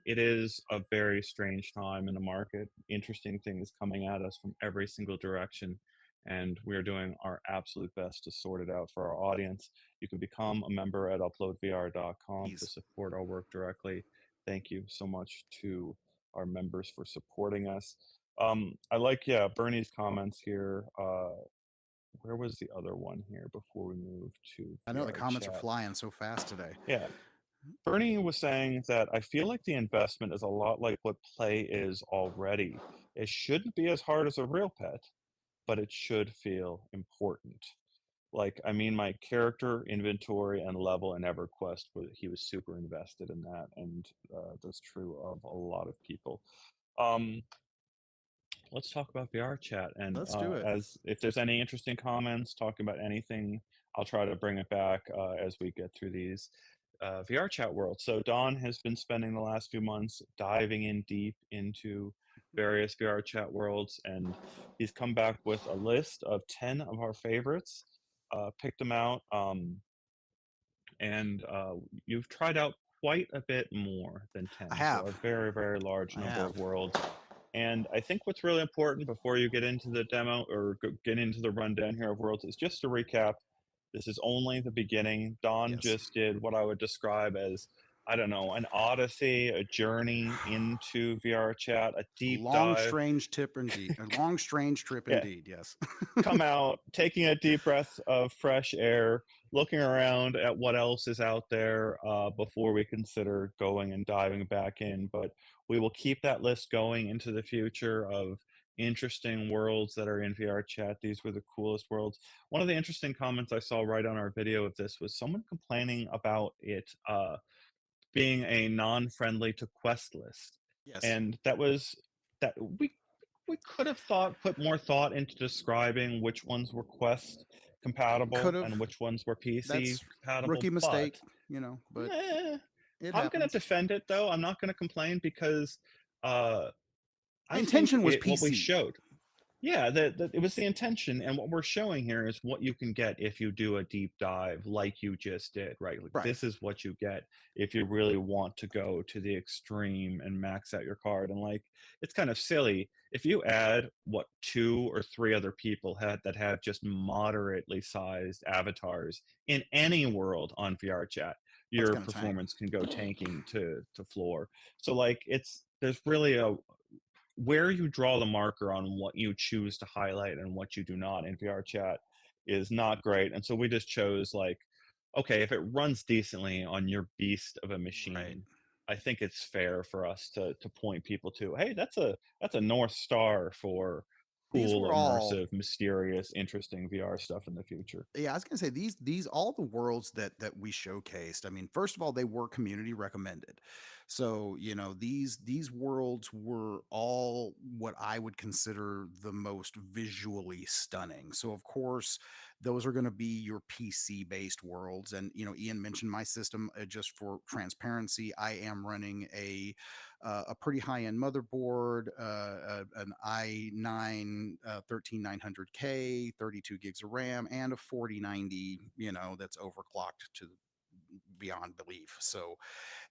It is a very strange time in the market. Interesting things coming at us from every single direction, and we're doing our absolute best to sort it out for our audience. You can become a member at uploadvr.com to Please. support our work directly. Thank you so much to our members for supporting us. I like, yeah, Bernie's comments here. Where was the other one here before we move to I know the VR comments are chat? flying so fast today. Yeah, Bernie was saying that I feel like the investment is a lot like what play is already. It shouldn't be as hard as a real pet, but it should feel important. Like, I mean, my character inventory and level in EverQuest, he was super invested in that, and that's true of a lot of people. Um, let's talk about VRChat, and Let's do it. as if there's any interesting comments talking about anything, I'll try to bring it back as we get through these VRChat world. So Don has been spending the last few months diving in deep into various VRChat worlds, and he's come back with a list of 10 of our favorites. Picked them out, and you've tried out quite a bit more than I 10, so a have. very, very large I number have. of worlds. And I think what's really important before you get into the demo or get into the rundown here of worlds is just to recap. This is only the beginning. Don Yes. just did what I would describe as, I don't know, an odyssey, a journey into VRChat, a deep Long, dive. strange tip indeed. A long, strange trip Yeah, indeed. Yes. come out, taking a deep breath of fresh air, looking around at what else is out there before we consider going and diving back in. But we will keep that list going into the future of interesting worlds that are in VRChat. These were the coolest worlds. One of the interesting comments I saw right on our video of this was someone complaining about it being a non-friendly to quest list, Yes. and that we could have put more thought into describing which ones were quest Could compatible have. and which ones were PC That's compatible, rookie but mistake, but eh, it I'm gonna happens. defend it though. I'm not gonna complain because uh, My I think intention was what we PC. showed, yeah, it was the intention, and what we're showing here is what you can get if you do a deep dive like you just did, right? Like, Right. this is what you get if you really want to go to the extreme and max out your card. And like, it's kind of silly if you add what 2 or 3 other people had that have just moderately sized avatars in any world on VRChat, That's your gonna tank. performance can go tanking to floor. So like, there's really a where you draw the marker on what you choose to highlight and what you do not in VRChat is not great. And so we just chose, like, okay, if it runs decently on your beast of a Right. machine, I think it's fair for us to point people to, hey, that's a North Star for These cool, were all immersive, mysterious, interesting VR stuff in the future. Yeah, I was gonna say these all the worlds that we showcased. I mean, first of all, they were community recommended. So, these worlds were all what I would consider the most visually stunning. So, of course, those are going to be your PC based worlds. And, Ian mentioned my system, just for transparency. I am running a pretty high end motherboard, an i9 13900K, 32 gigs of RAM, and a 4090, that's overclocked to beyond belief. So,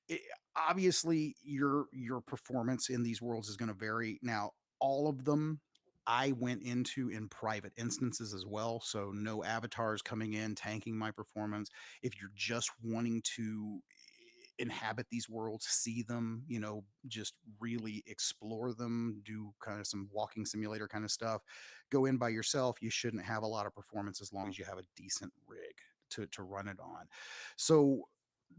it, obviously your performance in these worlds is going to vary. Now, all of them I went into in private instances as well, so no avatars coming in tanking my performance. If you're just wanting to inhabit these worlds, see them, just really explore them, do kind of some walking simulator kind of stuff, go in by yourself. You shouldn't have a lot of performance as long as you have a decent rig to run it on. So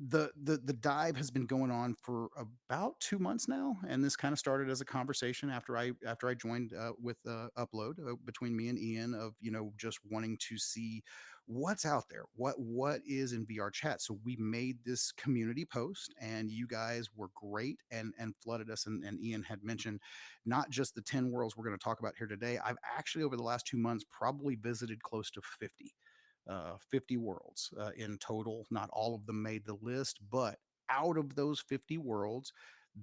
the dive has been going on for about 2 months now, and this kind of started as a conversation after I joined with Upload, between me and Ian, of just wanting to see what's out there, what is in VRChat. So we made this community post, and you guys were great and flooded us. And Ian had mentioned not just the 10 worlds we're going to talk about here today. I've actually, over the last 2 months, probably visited close to 50 worlds in total. Not all of them made the list, but out of those 50 worlds,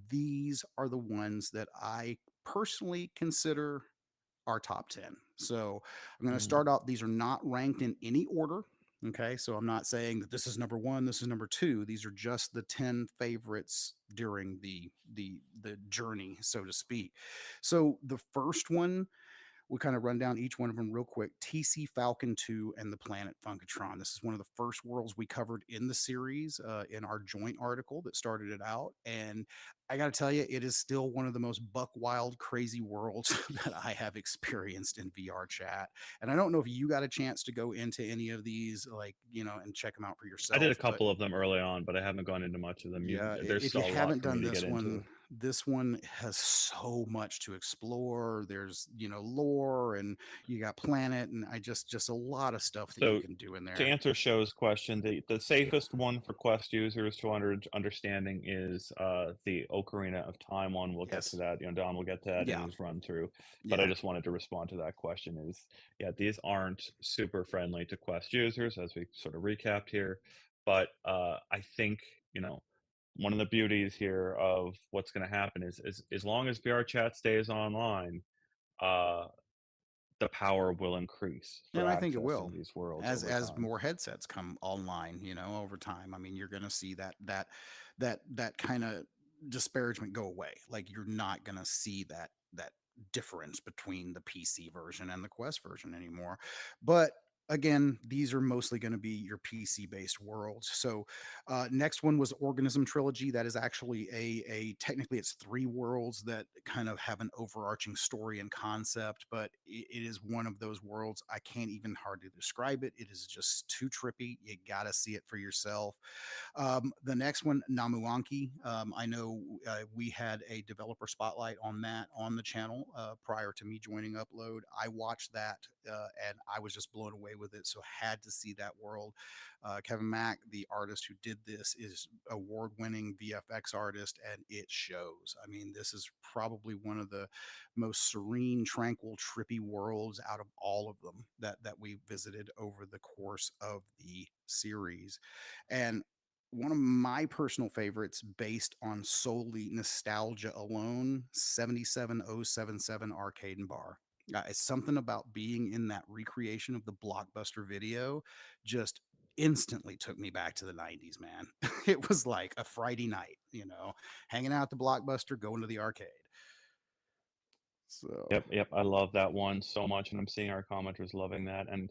these are the ones that I personally consider our top 10. So I'm going to Mm. start out. These are not ranked in any order. Okay. So I'm not saying that this is number one, this is number two. These are just the 10 favorites during the journey, so to speak. So the first one, we'll kind of run down each one of them real quick. TC Falcon 2 and the planet Funkatron. This is one of the first worlds we covered in the series, in our joint article that started it out. And I got to tell you, it is still one of the most buck wild, crazy worlds that I have experienced in VRChat. And I don't know if you got a chance to go into any of these, like, and check them out for I did a yourself. But couple of them early on, but I haven't gone into much of them. yeah, There's if you still a lot haven't for me done to get into. this one has so much to explore. There's, lore, and you got planet, and just a lot of stuff that you So can do in to there. answer Show's question, the safest one for Quest users to understanding is the Ocarina of Time one. We'll get to Yes. that. Don will get to that in Yeah. his run through. But I Yeah. just wanted to respond to that question. Yeah, these aren't super friendly to Quest users, as we sort of recapped here. But I think one of the beauties here of what's going to happen is as long as VRChat stays online, uh, the power will increase for And I think it accessing will, these worlds as over time. more headsets come online, over time. I mean, you're going to see that kind of disparagement go away. Like, you're not going to see that difference between the PC version and the Quest version anymore. But again, these are mostly going to be your PC based worlds. So next one was Organism Trilogy. That is actually a technically it's three worlds that kind of have an overarching story and concept, but it is one of those worlds I can't even hardly describe it. It is just too trippy. You got to see it for yourself. The next one, Namuanki. I know we had a developer spotlight on that on the channel prior to me joining Upload. I watched that and I was just blown away with it. So had to see that world. Kevin Mack, the artist who did this, is award-winning VFX artist, and it shows. I mean, this is probably one of the most serene, tranquil, trippy worlds out of all of them that we visited over the course of the series. And one of my personal favorites, based on solely nostalgia alone, 77077 Arcade and Bar. It's something about being in that recreation of the Blockbuster video just instantly took me back to the 90s, man. It was like a Friday night, hanging out at the Blockbuster, going to the arcade. So, Yep. I love that one so much, and I'm seeing our commenters loving that. And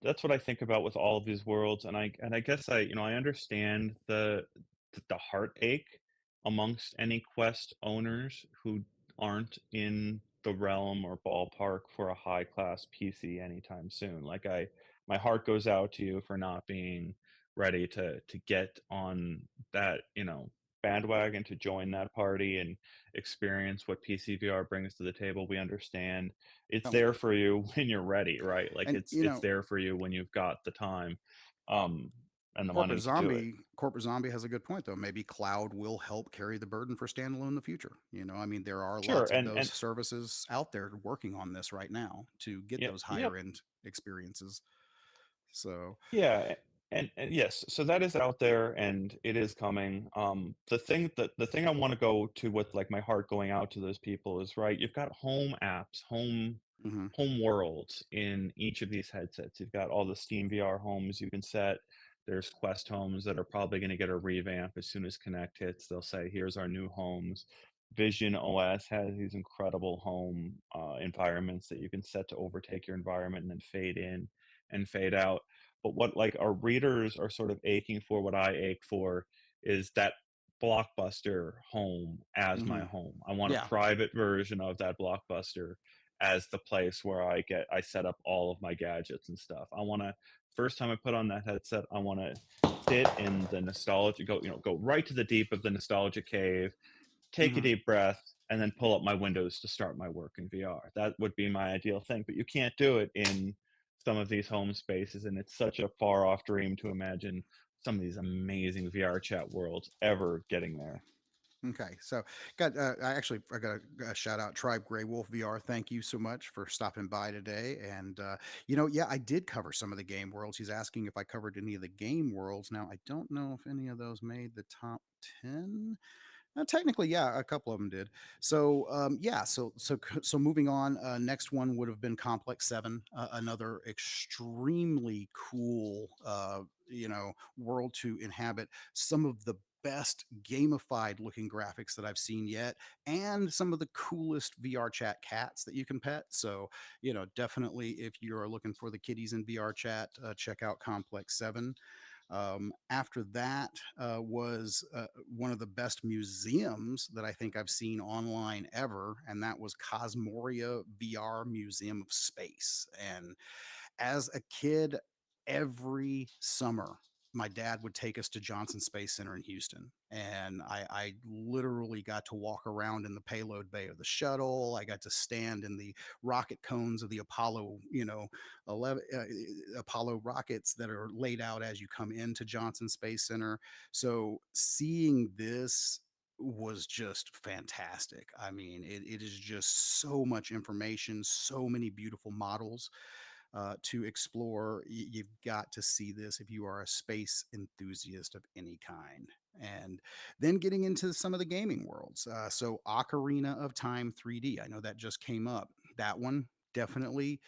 that's what I think about with all of these worlds. And I guess I understand the heartache amongst any Quest owners who aren't in the realm or ballpark for a high class PC anytime soon. My heart goes out to you for not being ready to get on that, bandwagon, to join that party and experience what PCVR brings to the table. We understand it's um, there for you when you're ready, right? Like and it's there for you when you've got the time. Um, and the money to do it. Corporate Zombie has a good point though. Maybe cloud will help carry the burden for standalone in the future. I mean, there are Sure, lots of those and services out there working on this right now to get yeah, those yep. higher end experiences. So, Yeah, and yes, so that is out there and it is coming. The thing I want to go to with like my heart going out to those people is right. You've got home apps, mhm, home worlds in each of these headsets. You've got all the Steam VR homes you can set. There's Quest homes that are probably going to get a revamp as soon as Connect hits. They'll say, "Here's our new homes." Vision OS has these incredible home environments that you can set to overtake your environment and then fade in and fade out. But what like our readers are sort of aching for, what I ache for, is that blockbuster home as my mhm. home. I want a Yeah. private version of that blockbuster as the place where I set up all of my gadgets and stuff. I want to first time I put on that headset, I want to sit in the nostalgia, go right to the deep of the nostalgia cave, take a Mhm. deep breath, and then pull up my windows to start my work in VR. That would be my ideal thing, but you can't do it in some of these home spaces, and it's such a far off dream to imagine some of these amazing VR chat worlds ever getting there. Okay, so I got a shout out Tribe Grey Wolf VR. Thank you so much for stopping by today. And yeah, I did cover some of the game worlds. He's asking if I covered any of the game worlds. Now I don't know if any of those made the top 10. Technically, yeah, a couple of them did. So, so moving on. Next one would have been Complex Seven, another extremely cool, world to inhabit. Some of the best gamified looking graphics that I've seen yet, and some of the coolest VR chat cats that you can pet. So, definitely if you're looking for the kitties in VR chat, check out Complex Seven. After that was one of the best museums that I think I've seen online ever, and that was Cosmoria VR Museum of Space. And as a kid, every summer, my dad would take us to Johnson Space Center in Houston. And I literally got to walk around in the payload bay of the shuttle. I got to stand in the rocket cones of the Apollo, 11, Apollo rockets that are laid out as you come into Johnson Space Center. So seeing this was just fantastic. I mean, it is just so much information, so many beautiful models to explore. You've got to see this if you are a space enthusiast of any kind. And then getting into some of the gaming worlds. So, Ocarina of Time 3D, I know that just came up. That one definitely,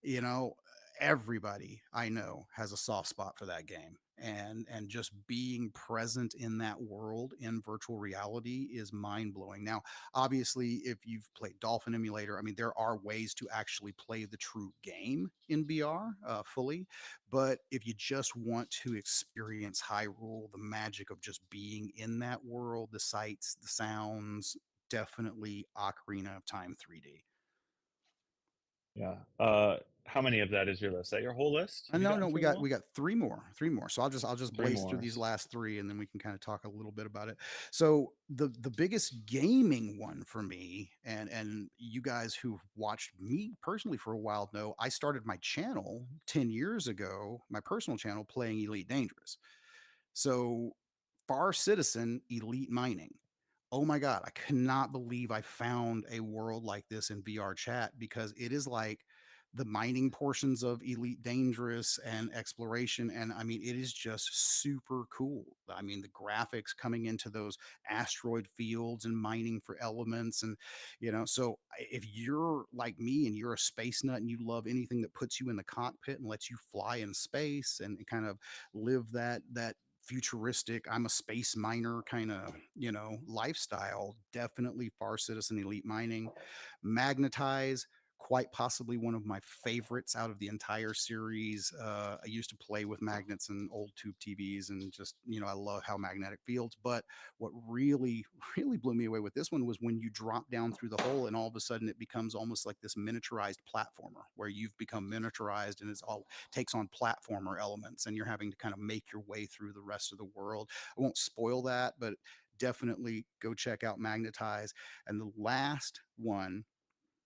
you know, everybody I know has a soft spot for that game. And just being present in that world in virtual reality is mind blowing. Now, obviously, if you've played Dolphin Emulator, I mean, there are ways to actually play the true game in VR fully. But if you just want to experience Hyrule, the magic of just being in that world, the sights, the sounds, definitely Ocarina of Time 3D. Yeah. How many of that is your list? Is that your whole list? Have you No, gotten no, through them we all? got three more. So I'll just Three blaze through more. these last three, and then we can kind of talk a little bit about it. So the biggest gaming one for me, and you guys who've watched me personally for a while know, I started my channel 10 years ago, my personal channel playing Elite Dangerous. So Far Citizen Elite Mining. Oh my God, I cannot believe I found a world like this in VR chat, because it is like the mining portions of Elite Dangerous and exploration. And I mean, it is just super cool. I mean, the graphics coming into those asteroid fields and mining for elements. And, so if you're like me and you're a space nut and you love anything that puts you in the cockpit and lets you fly in space and kind of live that futuristic, I'm a space miner kind of, lifestyle, definitely Far Citizen Elite Mining. Magnetize, quite possibly one of my favorites out of the entire series. I used to play with magnets and old tube TVs, and just, I love how magnetic fields. But what really, really blew me away with this one was when you drop down through the hole and all of a sudden it becomes almost like this miniaturized platformer, where you've become miniaturized and it's all takes on platformer elements, and you're having to kind of make your way through the rest of the world. I won't spoil that, but definitely go check out Magnetize. And the last one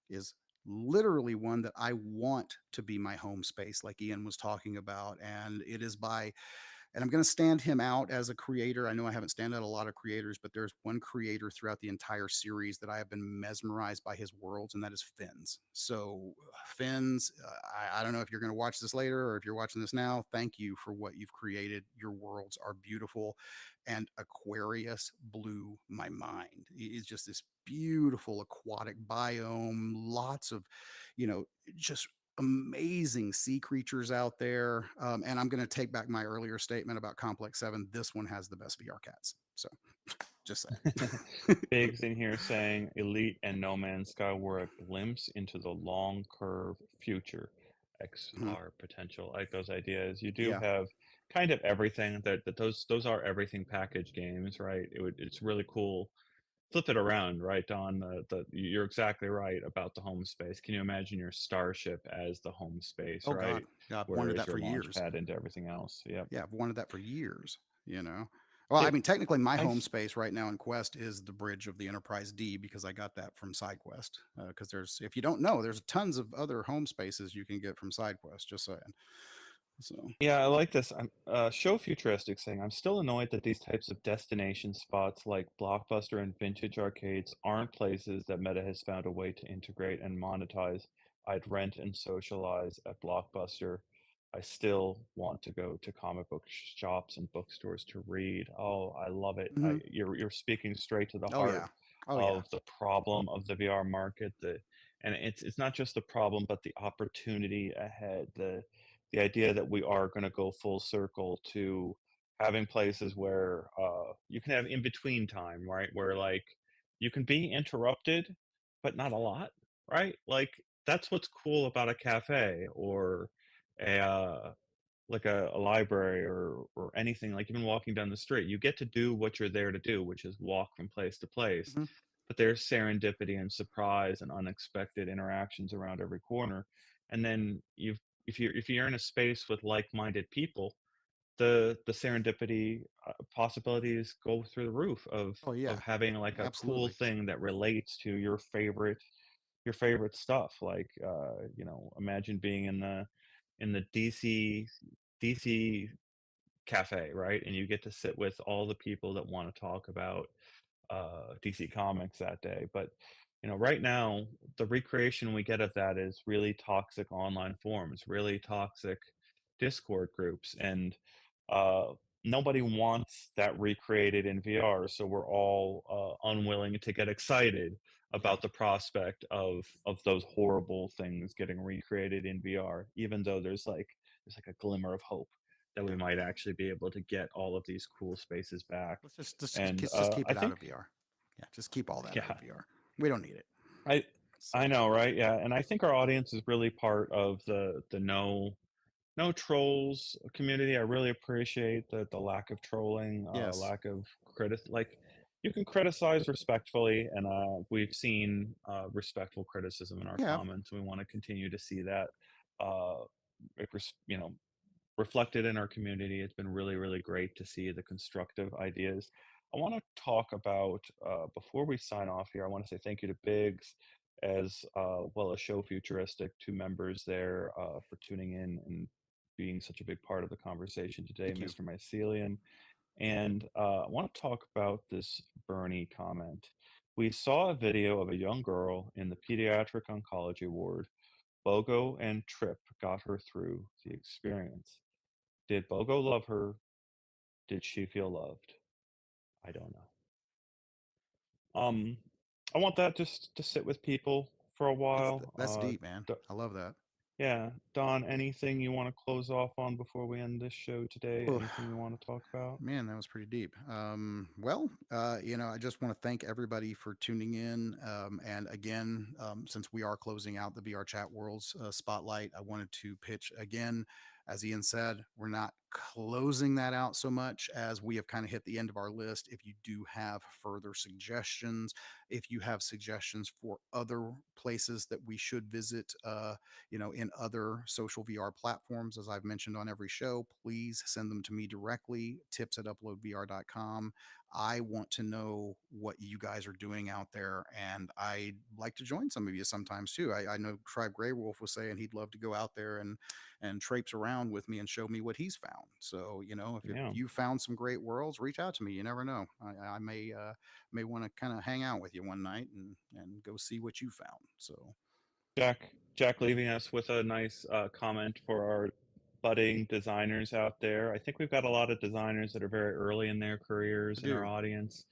is literally one that I want to be my home space, like Ian was talking about. And it is by And I'm going to stand him out as a creator. I know I haven't stand out a lot of creators, but there's one creator throughout the entire series that I have been mesmerized by his worlds, and that is Finn's. So, Finn's, I don't know if you're going to watch this later or if you're watching this now. Thank you for what you've created. Your worlds are beautiful, and Aquarius blew my mind. It's just this beautiful aquatic biome, lots of, just amazing sea creatures out there. And I'm going to take back my earlier statement about Complex 7. This one has the best VR cats. So just saying. Biggs in here saying Elite and No Man's Sky were a glimpse into the long curve future, Mhm. XR potential. I like those ideas. You do Yeah. have kind of everything that those are everything package games, right? It's really cool. Flip it around, right, Don? You're exactly right about the home space. Can you imagine your starship as the home space, Oh, God. right? Yeah, I've Where wanted is that your for launch years. pad into everything else? Yep. Yeah, I've wanted that for years, you know. Well, I It, mean, technically, my I home space right now in Quest is the bridge of the Enterprise D because I got that from SideQuest. Because if you don't know, there's tons of other home spaces you can get from SideQuest. Just saying. So, Yeah, I like this. I'm show futuristic saying I'm still annoyed that these types of destination spots like Blockbuster and vintage arcades aren't places that Meta has found a way to integrate and monetize. I'd rent and socialize at Blockbuster. I still want to go to comic book shops and bookstores to read. Oh, I love it. hmm. You're speaking straight to the Oh heart yeah, oh yeah, of the problem of the VR market. And it's not just the problem, but the opportunity ahead. The idea that we are going to go full circle to having places where you can have in between time, right? Where like you can be interrupted, but not a lot, right? Like that's what's cool about a cafe or a like a library or anything. Like even walking down the street, you get to do what you're there to do, which is walk from place to place. hmm. But there's serendipity and surprise and unexpected interactions around every corner. And then if you're in a space with like-minded people, the serendipity possibilities go through the roof Oh of yeah, having like a cool absolutely. thing that relates to your favorite stuff. Like imagine being in the DC cafe, right? And you get to sit with all the people that want to talk about DC Comics that day. But right now, the recreation we get of that is really toxic online forums, really toxic Discord groups, and uh, nobody wants that recreated in VR. So we're all unwilling to get excited Yeah. about the prospect of those horrible things getting recreated in VR, even though there's like a glimmer of hope that we Yeah. might actually be able to get all of these cool spaces back. And Just keep I it out think, of VR. Yeah, just keep all that out yeah, of VR. We don't need it. I So I know, right? Yeah, and I think our audience is really part of the no trolls community. I really appreciate the lack of trolling, yes, lack of like you can criticize respectfully, and we've seen respectful criticism in our we have. comments. We want to continue to see that. Uh, reflected in our community. It's been really, really great to see the constructive ideas. I want to talk about, before we sign off here, I want to say thank you to Biggs as well as Show Futuristic, two members there for tuning in and being such a big part of the conversation today, Thank you. Mr. Mycelium. And I want to talk about this Bernie comment. We saw a video of a young girl in the pediatric oncology ward. Bogo and Trip got her through the experience. Did Bogo love her? Did she feel loved? I don't know. Um, I want that just to sit with people for a while. That's deep, man. I love that. Yeah, Don, anything you want to close off on before we end this show today? Oh, Anything you want to talk about? man, that was pretty deep. I just want to thank everybody for tuning in. And again, since we are closing out the VR Chat Worlds spotlight, I wanted to pitch again. As Ian said, we're not closing that out so much as we have kind of hit the end of our list. If you do have further suggestions, if you have suggestions for other places that we should visit, in other social VR platforms, as I've mentioned on every show, please send them to me directly, tips at uploadvr.com. I want to know what you guys are doing out there, and I'd like to join some of you sometimes too. I know Tribe Grey Wolf was saying he'd love to go out there and traipse around with me and show me what he's found. So, if Yeah. you found some great worlds, reach out to me. You never know. I may want to kind of hang out with you one night and go see what you found. So Jack leaving us with a nice comment for our budding designers out there. I think we've got a lot of designers that are very early in their I careers in our do. audience.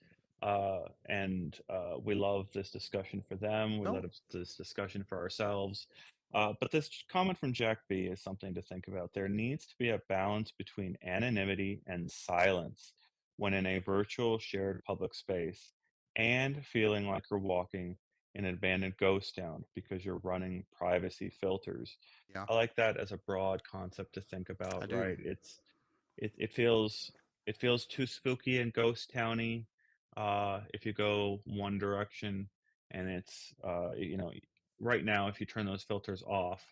And we love this discussion for them. We love Oh, this discussion for ourselves. But this comment from Jack B is something to think about. There needs to be a balance between anonymity and silence when in a virtual shared public space and feeling like you're walking in an abandoned ghost town because you're running privacy filters. yeah, I like that as a broad concept to think about, I do. right? It feels too spooky and ghost towny if you go one direction, and right now if you turn those filters off,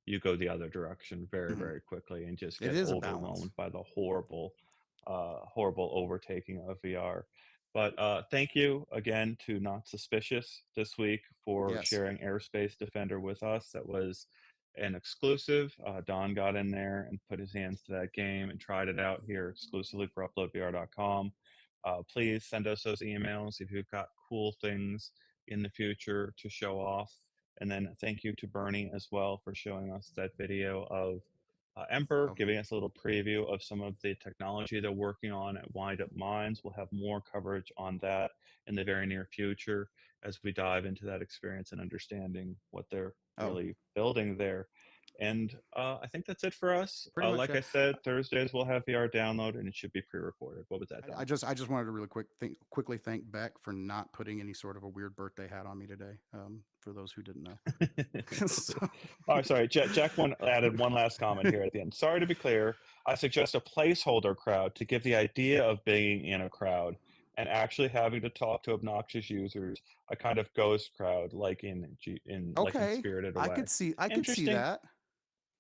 you go the other direction very, Mhm. very quickly and just It get is a balance. overwhelmed by the horrible overtaking of VR. But thank you again to Not Suspicious this week for Yes. sharing Airspace Defender with us. That was an exclusive. Don got in there and put his hands to that game and tried it out here exclusively for UploadVR.com. Please send us those emails if you've got cool things in the future to show off. And then thank you to Bernie as well for showing us that video of Emperor, So giving us a little preview of some of the technology they're working on at Wind Up Minds. We'll have more coverage on that in the very near future as we dive into that experience and understanding what they're oh, really building there. And I think that's it for us. pretty much. Like Yeah. I said, Thursdays we'll have VR download and it should be pre-recorded. What was that, I Don? just wanted to really quickly thank Beck for not putting any sort of a weird birthday hat on me today. For those who didn't know. So, Oh, sorry. Jack added one last comment here at the end. Sorry to be clear. I suggest a placeholder crowd to give the idea of being in a crowd and actually having to talk to obnoxious users, a kind of ghost crowd, like in okay, Spirited Away. I could see Interesting. that.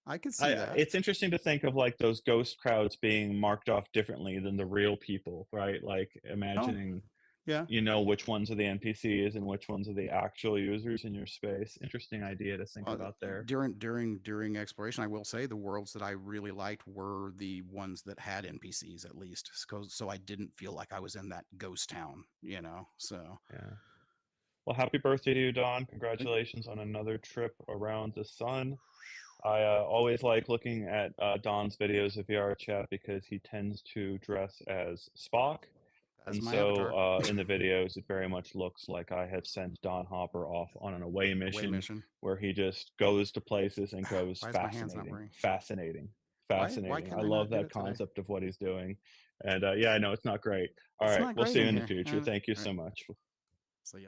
I could see that. It's interesting to think of like those ghost crowds being marked off differently than the real people, right? Like Oh, imagining yeah. which ones are the NPCs and which ones are the actual users in your space. Interesting idea to think about there. During exploration, I will say the worlds that I really liked were the ones that had NPCs at least, so I didn't feel like I was in that ghost town. So Yeah. Well, happy birthday to you, Don. thank- Congratulations on another trip around the sun. I always like looking at Don's videos of VRChat because he tends to dress as Spock. that's And my so avatar. in the videos, it very much looks like I have sent Don Hopper off on an away Away mission mission. where he just goes to places and goes Why is my hands not fascinating, working? fascinating, Why fascinating. can I I love not do that it today? concept of what he's doing. And yeah, I know it's not great. All It's right, not we'll great see you in in the here. future. Thank you All right. so much. So yeah.